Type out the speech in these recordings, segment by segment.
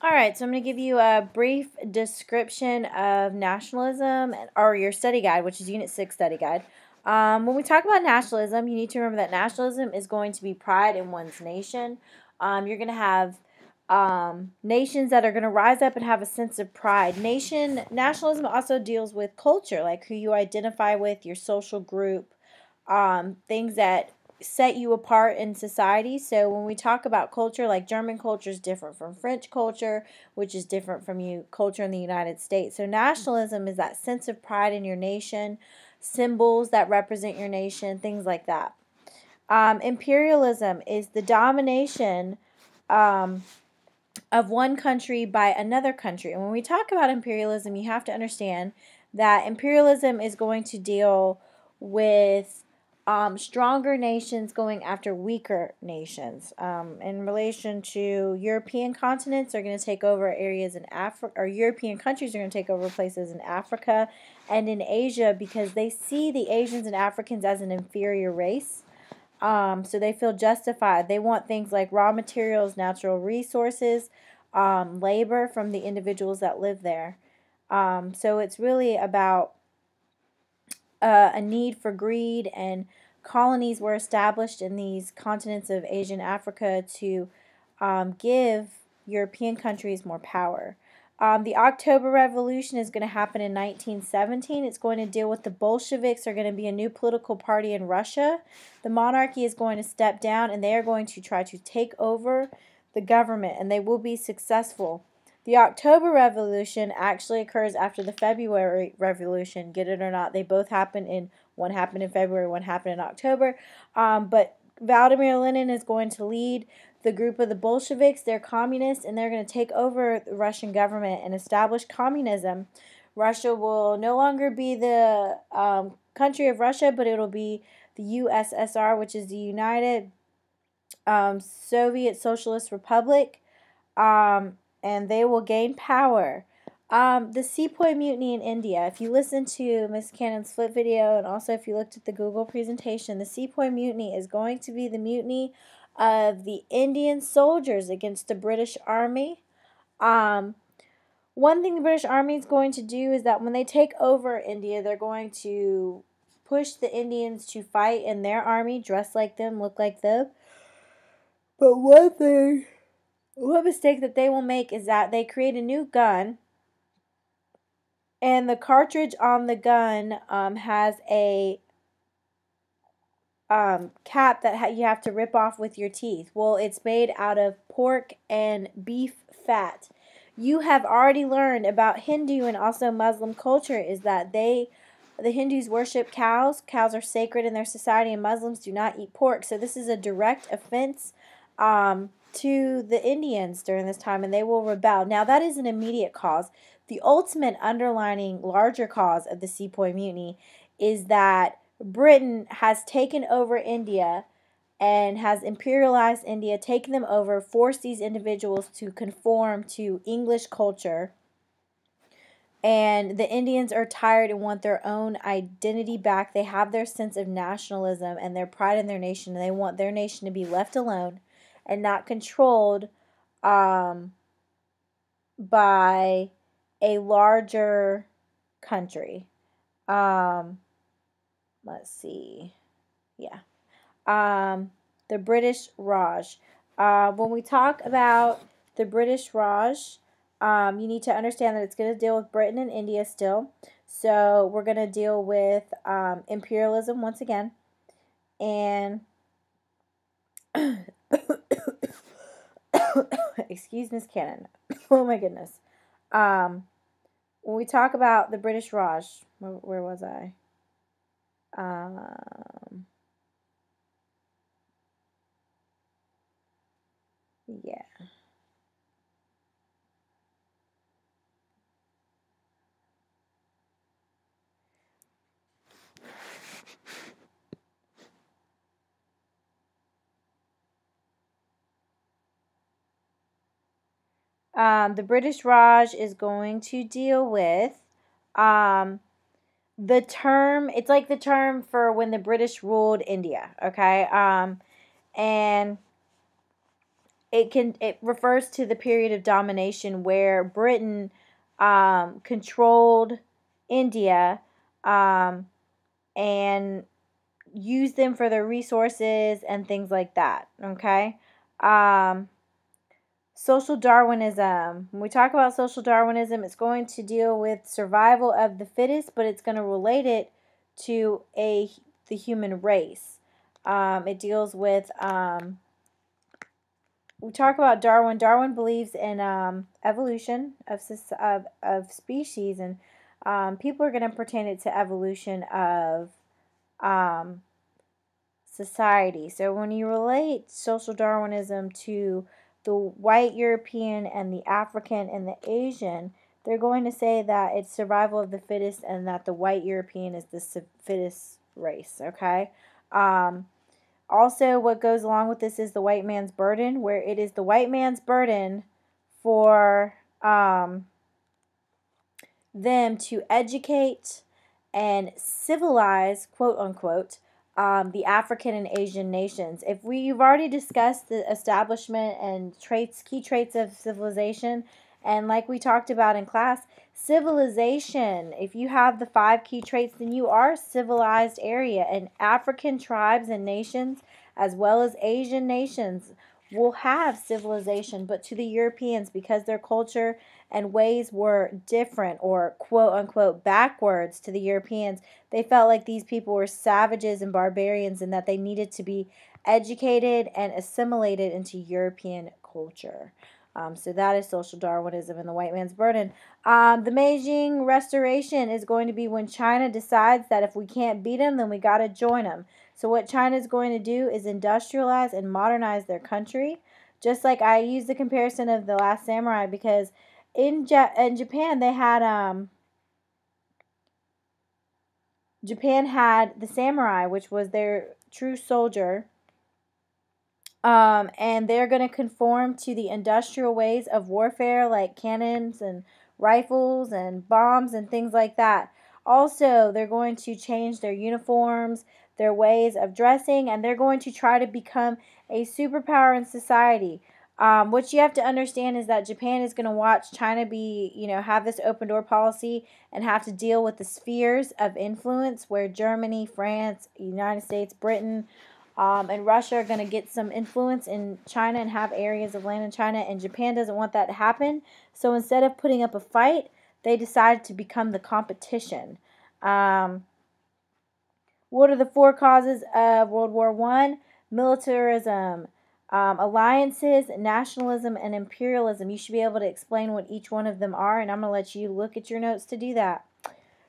All right, so I'm going to give you a brief description of nationalism, or your study guide, which is Unit 6 study guide. When we talk about nationalism, you need to remember that nationalism is going to be pride in one's nation. You're going to have nations that are going to rise up and have a sense of pride. Nationalism also deals with culture, like who you identify with, your social group, things that set you apart in society. So when we talk about culture, like German culture is different from French culture, which is different from culture in the United States. So nationalism is that sense of pride in your nation, symbols that represent your nation, things like that. Imperialism is the domination um, of one country by another country. And when we talk about imperialism, you have to understand that imperialism is going to deal with stronger nations going after weaker nations. In relation to European continents, they're going to take over areas in Africa, or European countries are going to take over places in Africa and in Asia because they see the Asians and Africans as an inferior race. So they feel justified. They want things like raw materials, natural resources, labor from the individuals that live there. So it's really about a need for greed, and colonies were established in these continents of Asia and Africa to give European countries more power. The October Revolution is going to happen in 1917. It's going to deal with the Bolsheviks. Are going to be a new political party in Russia. The monarchy is going to step down, and they are going to try to take over the government, and they will be successful. The October Revolution actually occurs after the February Revolution. Get it or not, they both happen in one happened in February, one happened in October. But Vladimir Lenin is going to lead the group of the Bolsheviks. They're communists, and they're going to take over the Russian government and establish communism. Russia will no longer be the country of Russia, but it'll be the USSR, which is the United Soviet Socialist Republic. And they will gain power. The Sepoy Mutiny in India. If you listen to Miss Cannon's flip video, and also if you looked at the Google presentation, the Sepoy Mutiny is going to be the mutiny of the Indian soldiers against the British Army. One thing the British Army is going to do is that when they take over India, they're going to push the Indians to fight in their army, dress like them, look like them. But one mistake that they will make is that they create a new gun, and the cartridge on the gun has a cap that you have to rip off with your teeth. Well, it's made out of pork and beef fat. You have already learned about Hindu and also Muslim culture is that the Hindus worship cows. Cows are sacred in their society, and Muslims do not eat pork. So this is a direct offense to the Indians during this time, and they will rebel. Now, that is an immediate cause. The ultimate underlining larger cause of the Sepoy Mutiny is that Britain has taken over India and has imperialized India, taken them over, forced these individuals to conform to English culture. And the Indians are tired and want their own identity back. They have their sense of nationalism and their pride in their nation, and they want their nation to be left alone and not controlled by a larger country. Let's see. Yeah. The British Raj. When we talk about the British Raj, you need to understand that it's going to deal with Britain and India still. So we're going to deal with imperialism once again. And excuse Miss Cannon. Oh my goodness. When we talk about the British Raj, where was I? Yeah. The British Raj is going to deal with the term. It's like the term for when the British ruled India. Okay. And it refers to the period of domination where Britain controlled India, and used them for their resources and things like that. Okay. Um, Social Darwinism. When we talk about social Darwinism, it's going to deal with survival of the fittest, but it's going to relate it to the human race. It deals with we talk about Darwin. Darwin believes in evolution of species, and people are going to pertain it to evolution of um, society. So when you relate social Darwinism to the white European and the African and the Asian, they're going to say that it's survival of the fittest and that the white European is the fittest race. Okay. Um, Also, what goes along with this is the white man's burden, where it is the white man's burden for them to educate and civilize, quote unquote, the African and Asian nations. You've already discussed the establishment and key traits of civilization, and like we talked about in class, civilization, if you have the 5 key traits, then you are a civilized area. And African tribes and nations, as well as Asian nations, will have civilization, but to the Europeans, because their culture and ways were different or quote unquote backwards to the Europeans, they felt like these people were savages and barbarians and that they needed to be educated and assimilated into European culture. So that is social Darwinism and the white man's burden. The Beijing Restoration is going to be when China decides that if we can't beat them, then we got to join them. So what China is going to do is industrialize and modernize their country. Just like I used the comparison of The Last Samurai, because in Japan they had Japan had the samurai, which was their true soldier, and they're going to conform to the industrial ways of warfare, like cannons and rifles and bombs and things like that. Also, they're going to change their uniforms, their ways of dressing, and they're going to try to become a superpower in society. What you have to understand is that Japan is going to watch China have this open door policy and have to deal with the spheres of influence where Germany, France, United States, Britain, and Russia are going to get some influence in China and have areas of land in China, and Japan doesn't want that to happen. So instead of putting up a fight, they decided to become the competition. What are the 4 causes of World War I? Militarism, alliances, nationalism, and imperialism. You should be able to explain what each one of them are, and I'm going to let you look at your notes to do that.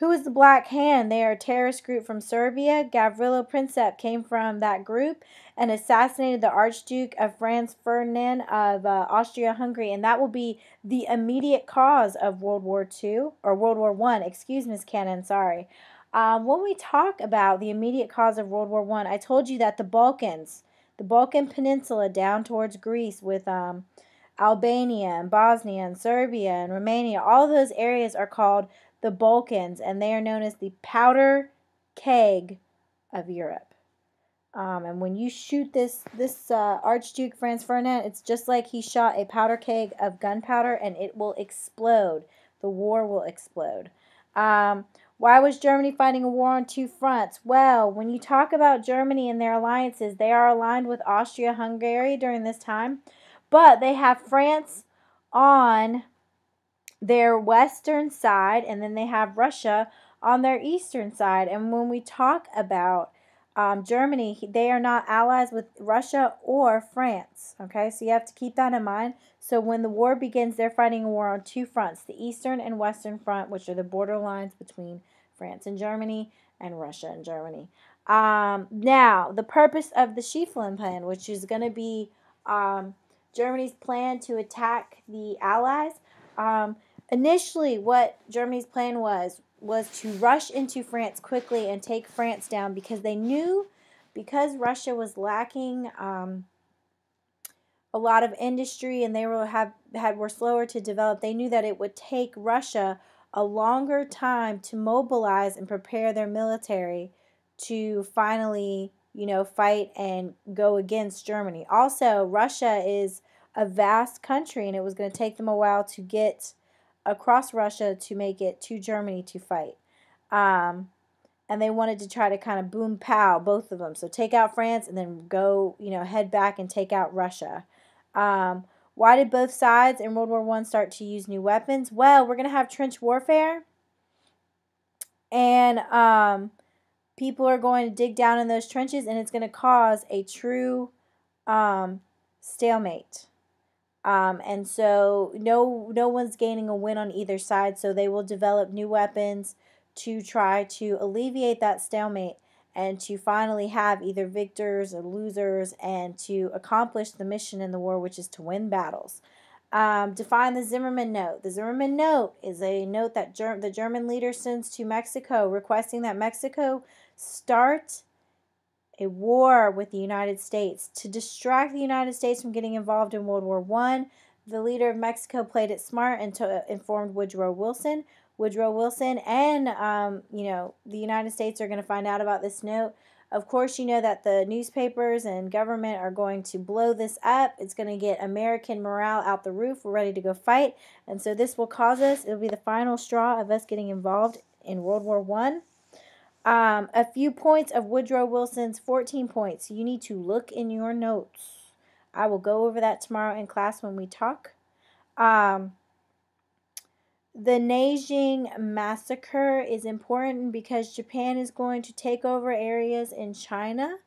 Who is the Black Hand? They are a terrorist group from Serbia. Gavrilo Princip came from that group and assassinated the Archduke of Franz Ferdinand of Austria-Hungary, and that will be the immediate cause of World War II, or World War I. Excuse Miss Cannon, sorry. When we talk about the immediate cause of World War I told you that the Balkan Peninsula down towards Greece with Albania and Bosnia and Serbia and Romania, all those areas are called the Balkans, and they are known as the powder keg of Europe. And when you shoot this Archduke Franz Ferdinand, it's just like he shot a powder keg of gunpowder, and it will explode. The war will explode. Why was Germany fighting a war on 2 fronts? Well, when you talk about Germany and their alliances, they are aligned with Austria-Hungary during this time, but they have France on their western side, and then they have Russia on their eastern side. And when we talk about Germany, they are not allies with Russia or France. Okay, so you have to keep that in mind. So when the war begins, they're fighting a war on 2 fronts, the eastern and western front, which are the border lines between France and Germany and Russia and Germany. Now, the purpose of the Schlieffen Plan, which is going to be Germany's plan to attack the Allies. Initially, what Germany's plan was to rush into France quickly and take France down, because they knew, because Russia was lacking a lot of industry and they were slower to develop, they knew that it would take Russia a longer time to mobilize and prepare their military to finally, fight and go against Germany. Also, Russia is a vast country, and it was going to take them a while to get across Russia to make it to Germany to fight. And they wanted to try to kind of boom pow both of them. So take out France and then go, head back and take out Russia. Why did both sides in World War I start to use new weapons? Well, we're going to have trench warfare, and people are going to dig down in those trenches, and it's going to cause a true stalemate. And so no one's gaining a win on either side, so they will develop new weapons to try to alleviate that stalemate and to finally have either victors or losers and to accomplish the mission in the war, which is to win battles. Define the Zimmermann Note. The Zimmermann Note is a note that the German leader sends to Mexico requesting that Mexico start a war with the United States to distract the United States from getting involved in World War I. The leader of Mexico played it smart and informed Woodrow Wilson. Woodrow Wilson and, the United States are going to find out about this note. Of course, you know that the newspapers and government are going to blow this up. It's going to get American morale out the roof. We're ready to go fight. And so this will cause us, it'll be the final straw of us getting involved in World War I. A few points of Woodrow Wilson's 14 points. You need to look in your notes. I will go over that tomorrow in class when we talk. The Nanjing Massacre is important because Japan is going to take over areas in China.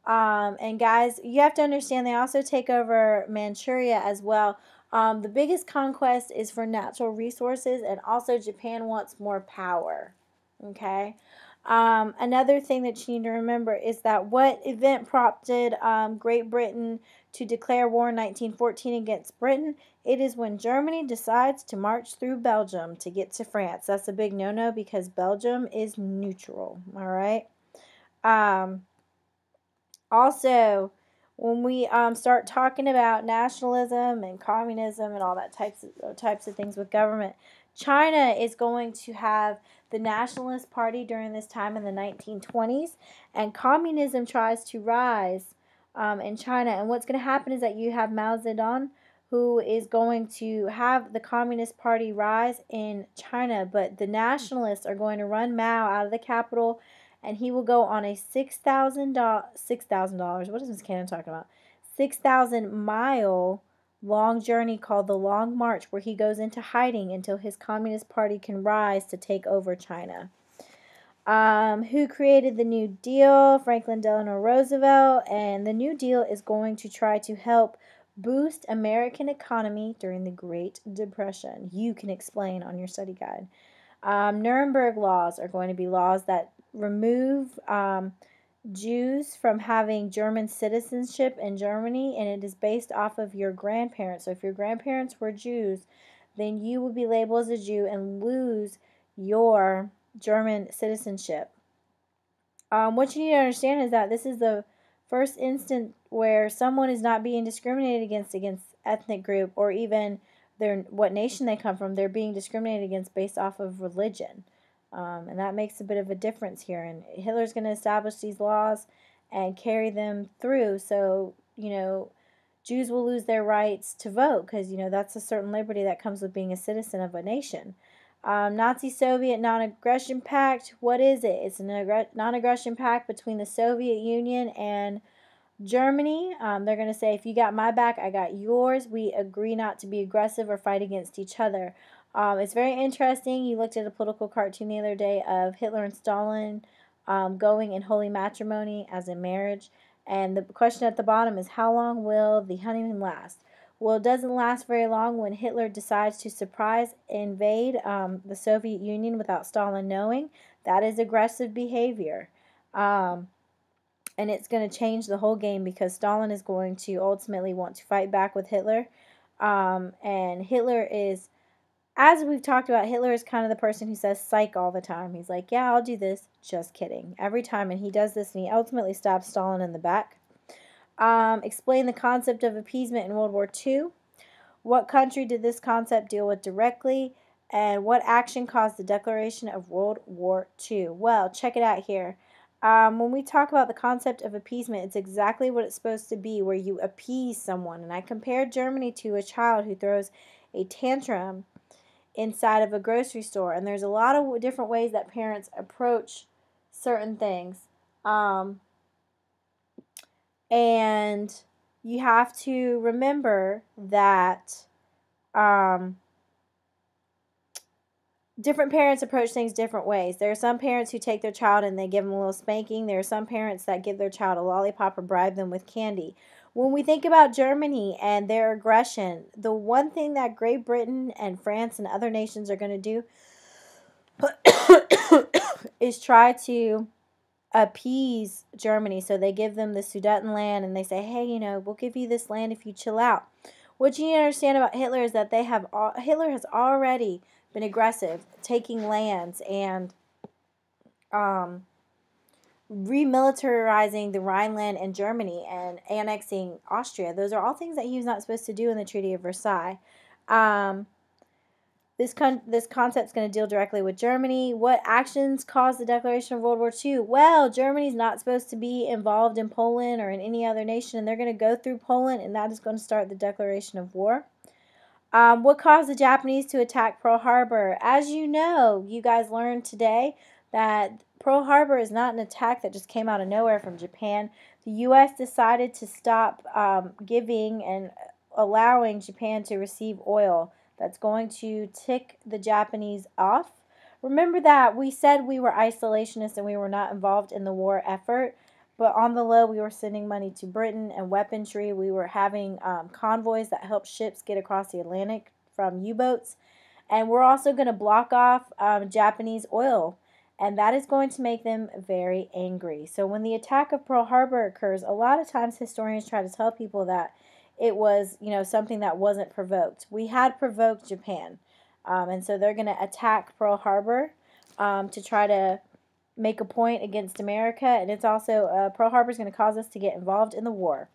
And guys, you have to understand they also take over Manchuria as well. The biggest conquest is for natural resources, and also Japan wants more power. Okay? Another thing that you need to remember is that what event prompted Great Britain to declare war in 1914 against Britain? It is when Germany decides to march through Belgium to get to France. That's a big no-no because Belgium is neutral. All right. Also, when we start talking about nationalism and communism and all that types of things with government, China is going to have the Nationalist Party during this time in the 1920s, and communism tries to rise in China. And what's going to happen is that you have Mao Zedong, who is going to have the Communist Party rise in China, but the nationalists are going to run Mao out of the capital, and he will go on a $6,000. What is Miss Cannon talking about? 6,000-mile long journey called the Long March, where he goes into hiding until his Communist Party can rise to take over China. Who created the New Deal? Franklin Delano Roosevelt. And the New Deal is going to try to help boost American economy during the Great Depression. You can explain on your study guide. Nuremberg laws are going to be laws that remove Jews from having German citizenship in Germany, and it is based off of your grandparents. So if your grandparents were Jews, then you would be labeled as a Jew and lose your German citizenship. What you need to understand is that this is the first instant where someone is not being discriminated against ethnic group or even what nation they come from. They're being discriminated against based off of religion. And that makes a bit of a difference here. And Hitler's going to establish these laws and carry them through. So, Jews will lose their rights to vote because, that's a certain liberty that comes with being a citizen of a nation. Nazi-Soviet Non-Aggression Pact, what is it? It's a non-aggression pact between the Soviet Union and Germany. They're going to say, if you got my back, I got yours. We agree not to be aggressive or fight against each other. It's very interesting. You looked at a political cartoon the other day of Hitler and Stalin going in holy matrimony as a marriage. And the question at the bottom is, how long will the honeymoon last? Well, it doesn't last very long when Hitler decides to surprise invade the Soviet Union without Stalin knowing. That is aggressive behavior. And it's going to change the whole game because Stalin is going to ultimately want to fight back with Hitler. And Hitler is, as we've talked about, Hitler is kind of the person who says psych all the time. He's like, yeah, I'll do this. Just kidding. Every time. And he does this and he ultimately stabs Stalin in the back. Explain the concept of appeasement in World War II. What country did this concept deal with directly? And what action caused the declaration of World War II? Well, check it out here. When we talk about the concept of appeasement, it's exactly what it's supposed to be, where you appease someone. And I compared Germany to a child who throws a tantrum inside of a grocery store. And there's a lot of different ways that parents approach certain things. And you have to remember that different parents approach things different ways. There are some parents who take their child and they give them a little spanking. There are some parents that give their child a lollipop or bribe them with candy. When we think about Germany and their aggression, the one thing that Great Britain and France and other nations are going to do is try to appease Germany. So they give them the Sudetenland and they say, hey, we'll give you this land if you chill out. What you need to understand about Hitler is that Hitler has already been aggressive, taking lands and remilitarizing the Rhineland and Germany and annexing Austria. Those are all things that he was not supposed to do in the Treaty of Versailles. This concept is going to deal directly with Germany. What actions caused the declaration of World War II? Well, Germany's not supposed to be involved in Poland or in any other nation, and they're going to go through Poland, and that is going to start the declaration of war. What caused the Japanese to attack Pearl Harbor? As you know, you guys learned today that Pearl Harbor is not an attack that just came out of nowhere from Japan. The U.S. decided to stop giving and allowing Japan to receive oil. That's going to tick the Japanese off. Remember that we said we were isolationists and we were not involved in the war effort. But on the low, we were sending money to Britain and weaponry. We were having convoys that helped ships get across the Atlantic from U-boats. And we're also going to block off Japanese oil. And that is going to make them very angry. So when the attack of Pearl Harbor occurs, a lot of times historians try to tell people that it was, something that wasn't provoked. We had provoked Japan. And so they're going to attack Pearl Harbor to try to make a point against America. And it's also, Pearl Harbor is going to cause us to get involved in the war.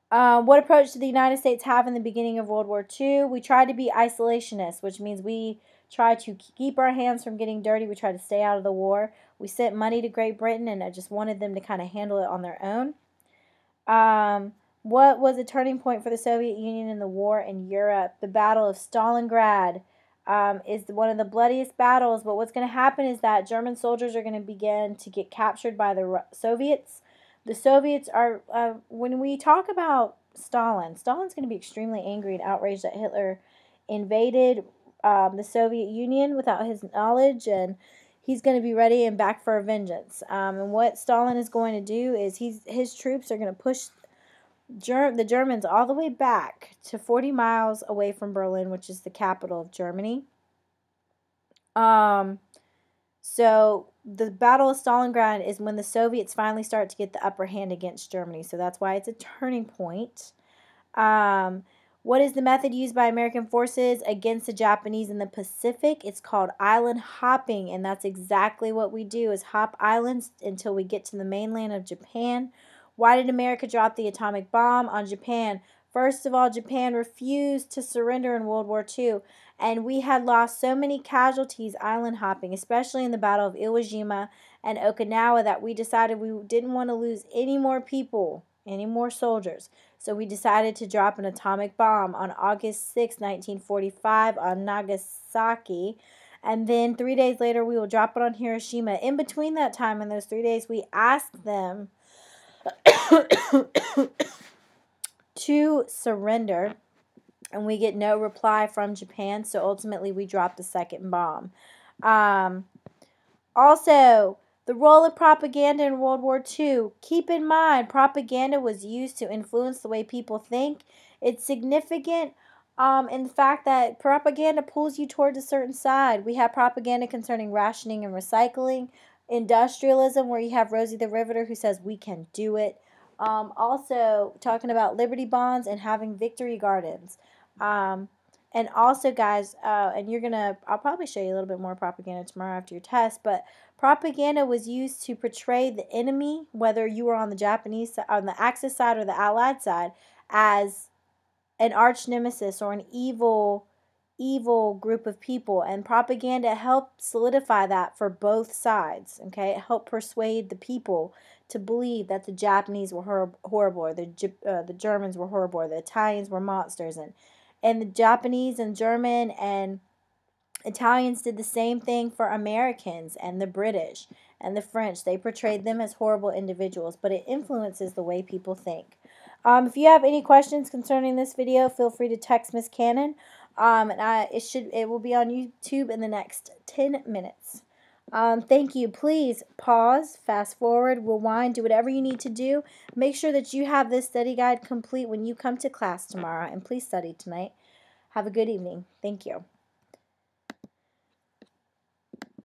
What approach did the United States have in the beginning of World War II? We tried to be isolationists, which means we tried to keep our hands from getting dirty. We tried to stay out of the war. We sent money to Great Britain, and I just wanted them to kind of handle it on their own. What was a turning point for the Soviet Union in the war in Europe? The Battle of Stalingrad is one of the bloodiest battles. But what's going to happen is that German soldiers are going to begin to get captured by the Soviets. The Soviets are, when we talk about Stalin's going to be extremely angry and outraged that Hitler invaded the Soviet Union without his knowledge, and he's going to be ready and back for vengeance. And what Stalin is going to do is his troops are going to push the Germans all the way back to 40 miles away from Berlin, which is the capital of Germany. So the Battle of Stalingrad is when the Soviets finally start to get the upper hand against Germany. So that's why it's a turning point. What is the method used by American forces against the Japanese in the Pacific? It's called island hopping, and that's exactly what we do, is hop islands until we get to the mainland of Japan. Why did America drop the atomic bomb on Japan? First of all, Japan refused to surrender in World War II, and we had lost so many casualties island hopping, especially in the Battle of Iwo Jima and Okinawa, that we decided we didn't want to lose any more people, any more soldiers. So we decided to drop an atomic bomb on August 6, 1945 on Nagasaki. And then 3 days later, we will drop it on Hiroshima. In between that time, in those 3 days, we asked them to surrender, and we get no reply from Japan, so ultimately we drop the second bomb. Also, the role of propaganda in World War II. Keep in mind, propaganda was used to influence the way people think. It's significant in the fact that propaganda pulls you towards a certain side. We have propaganda concerning rationing and recycling, industrialism, where you have Rosie the Riveter who says we can do it. Also, talking about Liberty Bonds and having victory gardens. And also, guys, I'll probably show you a little bit more propaganda tomorrow after your test, but propaganda was used to portray the enemy, whether you were on the Japanese side, on the Axis side or the Allied side, as an arch nemesis or an evil evil group of people, and propaganda helped solidify that for both sides. Okay, it helped persuade the people to believe that the Japanese were horrible, or the Germans were horrible, or the Italians were monsters, and the Japanese and German and Italians did the same thing for Americans and the British and the French. They portrayed them as horrible individuals, but it influences the way people think. If you have any questions concerning this video, feel free to text Miss Cannon. It will be on YouTube in the next 10 minutes. Thank you. Please pause, fast forward, rewind, do whatever you need to do. Make sure that you have this study guide complete when you come to class tomorrow, and please study tonight. Have a good evening. Thank you.